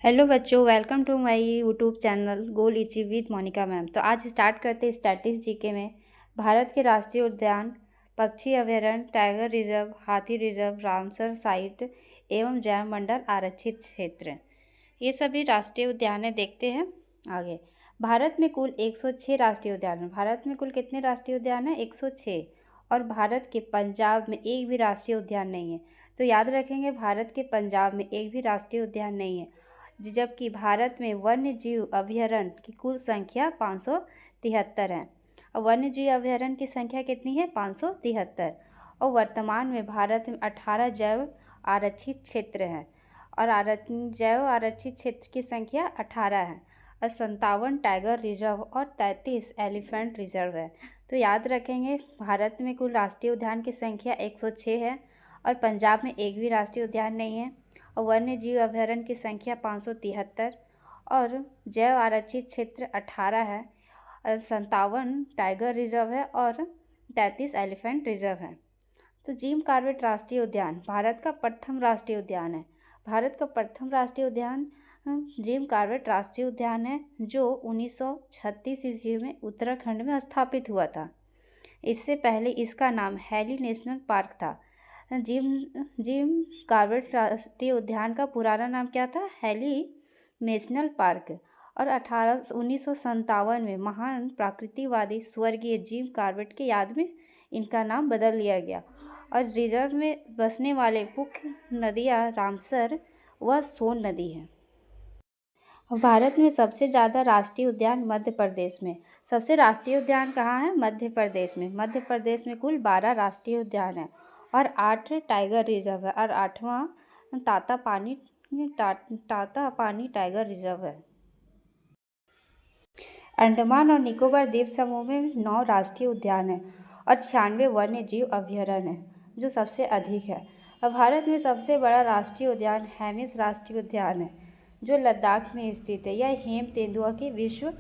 Hello बच्चों, welcome to my YouTube channel goal achieve with Monica ma'am. तो आज start करते हैं स्टैटिस्टिक्स जीके में। भारत के राष्ट्रीय उद्यान, पक्षी अभयारण्य, टाइगर रिजर्व, हाथी रिजर्व, रामसर साइट एवं जैव मंडल आरक्षित क्षेत्र, ये सभी राष्ट्रीय उद्यान है। देखते हैं आगे। भारत में कुल 106 राष्ट्रीय उद्यान हैं। भारत में कुल कितने राष्ट्रीय उद्यान हैं? 106। और भारत के पंजाब में एक भी राष्ट्रीय उद्यान नहीं है। तो याद रखेंगे, भारत के पंजाब में एक भी राष्ट्रीय उद्यान नहीं है। जबकि भारत में वन्य जीव अभयारण्य की कुल संख्या 573 है। और वन्य जीव अभयारण्य की संख्या कितनी है? 573। और वर्तमान में भारत में 18 जैव आरक्षित क्षेत्र हैं। और जैव आरक्षित क्षेत्र की संख्या 18 है। और 57 टाइगर रिजर्व और 33 एलिफेंट रिजर्व है। तो याद रखेंगे, भारत में कुल राष्ट्रीय उद्यान की संख्या 106 है और पंजाब में एक भी राष्ट्रीय उद्यान नहीं है। और वन्य जीव अभयारण्य की संख्या 573 और जैव आरक्षित क्षेत्र 18 है। 57 टाइगर रिजर्व है और 33 एलिफेंट रिजर्व है। तो जिम कॉर्बेट राष्ट्रीय उद्यान भारत का प्रथम राष्ट्रीय उद्यान है। भारत का प्रथम राष्ट्रीय उद्यान जिम कॉर्बेट राष्ट्रीय उद्यान है, जो 1936 ईस्वी में उत्तराखंड में स्थापित हुआ था। इससे पहले इसका नाम हैली नेशनल पार्क था। जिम जिम कॉर्बेट राष्ट्रीय उद्यान का पुराना नाम क्या था? Hailey National Park. और 1957 में महान प्रकृतिवादी स्वर्गीय जिम कॉर्बेट की याद में इनका नाम बदल लिया गया। और रिजर्व में बसने वाले मुख्य नदियाँ रामसर व सोन नदी है। भारत में सबसे ज़्यादा राष्ट्रीय उद्यान मध्य प्रदेश में। सबसे राष्ट्रीय उद्यान कहाँ है? मध्य प्रदेश में। मध्य प्रदेश में कुल 12 राष्ट्रीय उद्यान है और 8 टाइगर रिजर्व है और 8वां टाता पानी टाइगर रिजर्व है। अंडमान और निकोबार द्वीप समूह में 9 राष्ट्रीय उद्यान है और 96 वन्य जीव अभयारण्य है, जो सबसे अधिक है। और भारत में सबसे बड़ा राष्ट्रीय उद्यान हेमिस राष्ट्रीय उद्यान है, जो लद्दाख में स्थित है। यह हेम तेंदुआ की विश्व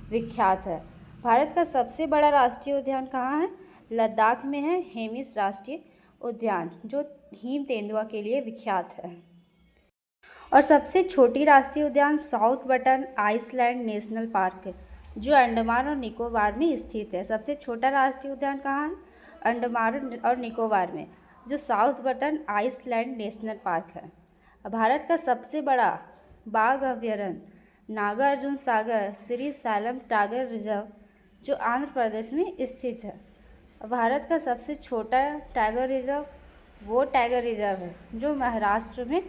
विख्यात है। भारत का सबसे बड़ा राष्ट्रीय उद्यान कहाँ है? लद्दाख में है हेमिस राष्ट्रीय उद्यान, जो हिम तेंदुआ के लिए विख्यात है। और सबसे छोटी राष्ट्रीय उद्यान South Button Island National Park है, जो अंडमान और निकोबार में स्थित है। सबसे छोटा राष्ट्रीय उद्यान कहाँ है? अंडमान और निकोबार में, जो South Button Island National Park है। भारत का सबसे बड़ा बाघ अभयारण्य Nagarjuna Sagar Srisailam Tiger Reserve, जो आंध्र प्रदेश में स्थित है। भारत का सबसे छोटा टाइगर रिजर्व वो टाइगर रिजर्व है, जो महाराष्ट्र में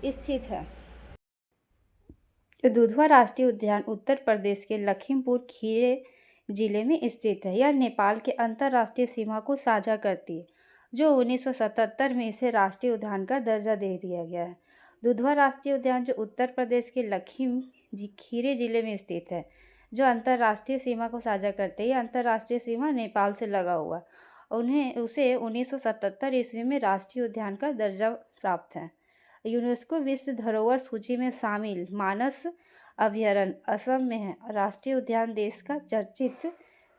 स्थित है। दुधवा राष्ट्रीय उद्यान उत्तर प्रदेश के लखीमपुर खीरी जिले में स्थित है। यह नेपाल के अंतर्राष्ट्रीय सीमा को साझा करती है, जो 1977 में इसे राष्ट्रीय उद्यान का दर्जा दे दिया गया है। दुधवा राष्ट्रीय उद्यान, जो उत्तर प्रदेश के लखीम खीरी जिले में स्थित है, जो अंतर्राष्ट्रीय सीमा को साझा करते हैं। यह अंतर्राष्ट्रीय सीमा नेपाल से लगा हुआ, उसे 1977 ईस्वी में राष्ट्रीय उद्यान का दर्जा प्राप्त है। यूनेस्को विश्व धरोहर सूची में शामिल मानस अभयारण्य असम में है। राष्ट्रीय उद्यान देश का चर्चित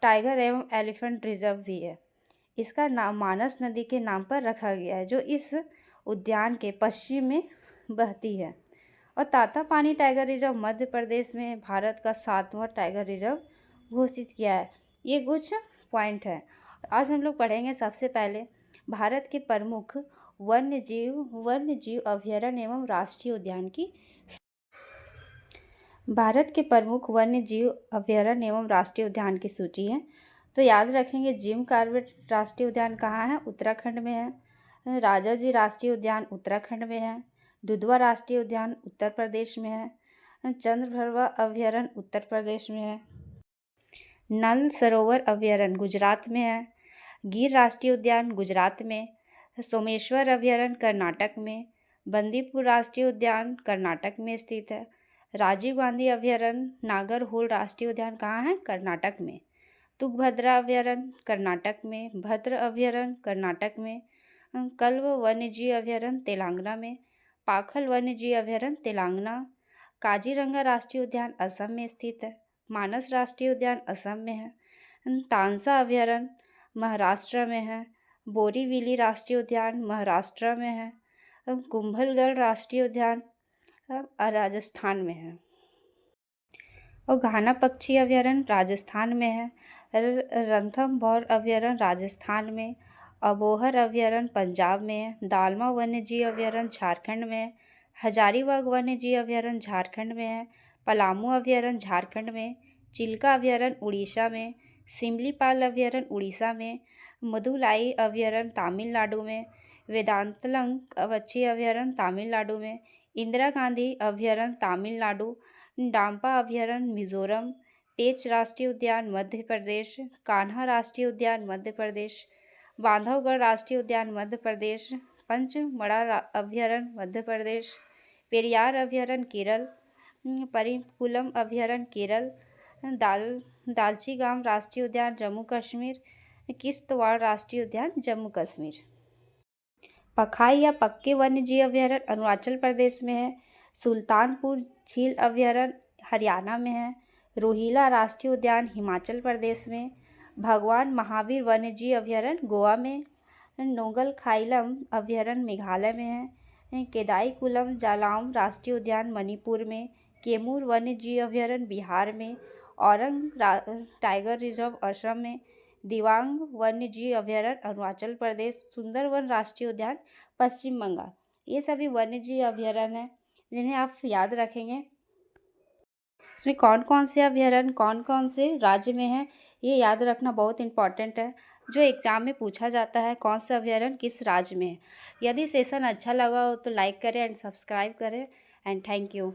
टाइगर एवं एलिफेंट रिजर्व भी है। इसका नाम मानस नदी के नाम पर रखा गया है, जो इस उद्यान के पश्चिम में बहती है। और ताता पानी टाइगर रिजर्व मध्य प्रदेश में भारत का 7वां टाइगर रिजर्व घोषित किया है। ये कुछ पॉइंट है। आज हम लोग पढ़ेंगे सबसे पहले भारत के प्रमुख वन्य जीव अभयारण्य एवं राष्ट्रीय उद्यान की। भारत के प्रमुख वन्य जीव अभयारण्य एवं राष्ट्रीय उद्यान की सूची है। तो याद रखेंगे, जिम कॉर्बेट राष्ट्रीय उद्यान कहाँ है? उत्तराखंड में है। राजाजी राष्ट्रीय उद्यान उत्तराखंड में है। दुधवा राष्ट्रीय उद्यान उत्तर प्रदेश में है। चंद्रभरवा अभयारण्य उत्तर प्रदेश में है। नल सरोवर अभयारण्य गुजरात में है। गिर राष्ट्रीय उद्यान गुजरात में। सोमेश्वर अभयारण्य कर्नाटक में। बंदीपुर राष्ट्रीय उद्यान कर्नाटक में स्थित है। राजीव गांधी अभयारण्य नागरहोल राष्ट्रीय उद्यान कहाँ है? कर्नाटक में। तुंगभद्रा अभयारण्य कर्नाटक में। भद्र अभयारण्य कर्नाटक में। कल्व वन्यजीव अभयारण्य तेलंगाना में। पाखल वन्यजीव अभयारण्य तेलंगाना। काजीरंगा राष्ट्रीय उद्यान असम में स्थित है। मानस राष्ट्रीय उद्यान असम में है। तानसा अभयारण्य महाराष्ट्र में है। बोरीवली राष्ट्रीय उद्यान महाराष्ट्र में है। कुंभलगढ़ राष्ट्रीय उद्यान राजस्थान में है। और घाना पक्षी अभयारण्य राजस्थान में है। रणथंभौर अभयारण्य राजस्थान में, अबोहर अभयारण्य पंजाब में है, दालमा वन्यजीव अभयारण्य झारखंड में है, हजारीबाग वन्यजीव अभयारण्य झारखंड में है, पलामू अभयारण्य झारखंड में, चिल्का अभयारण्य उड़ीसा में, सिमलीपाल अभयारण्य उड़ीसा में, मदुलाई अभयारण्य तमिलनाडु में, वेदांतलंग पक्षी अभयारण्य तमिलनाडु में, इंदिरा गांधी अभयारण्य तमिलनाडु, डांपा अभयारण्य मिजोरम, पेंच राष्ट्रीय उद्यान मध्य प्रदेश, कान्हा राष्ट्रीय उद्यान मध्य प्रदेश, बांधवगढ़ राष्ट्रीय उद्यान मध्य प्रदेश, पंचमढ़ा अभयारण्य मध्य प्रदेश, पेरियार अभयारण्य केरल, परिकुलम अभयारण्य केरल, दालचीगाम राष्ट्रीय उद्यान जम्मू कश्मीर, किश्तवाड़ राष्ट्रीय उद्यान जम्मू कश्मीर। पखाई या पक्के वन्यजीव अभयारण्य अरुणाचल प्रदेश में है, सुल्तानपुर झील अभयारण्य हरियाणा में है, रोहिला राष्ट्रीय उद्यान हिमाचल प्रदेश में, भगवान महावीर वन्यजीव अभयारण्य गोवा में, नोगल खाइलम अभयारण्य मेघालय में है, केदाईकुलम जालौन राष्ट्रीय उद्यान मणिपुर में, कैमूर वन्यजीव अभयारण्य बिहार में, औरंग टाइगर रिजर्व असम में, दिबांग वन्यजीव अभयारण्य अरुणाचल प्रदेश, सुंदरवन राष्ट्रीय उद्यान पश्चिम बंगाल। ये सभी वन्यजीव अभयारण्य हैं जिन्हें आप याद रखेंगे। इसमें कौन कौन से अभयारण्य कौन कौन से राज्य में है, ये याद रखना बहुत इम्पॉर्टेंट है। जो एग्ज़ाम में पूछा जाता है कौन सा अभयारण्य किस राज्य में है। यदि सेशन अच्छा लगा हो तो लाइक करें एंड सब्सक्राइब करें एंड थैंक यू।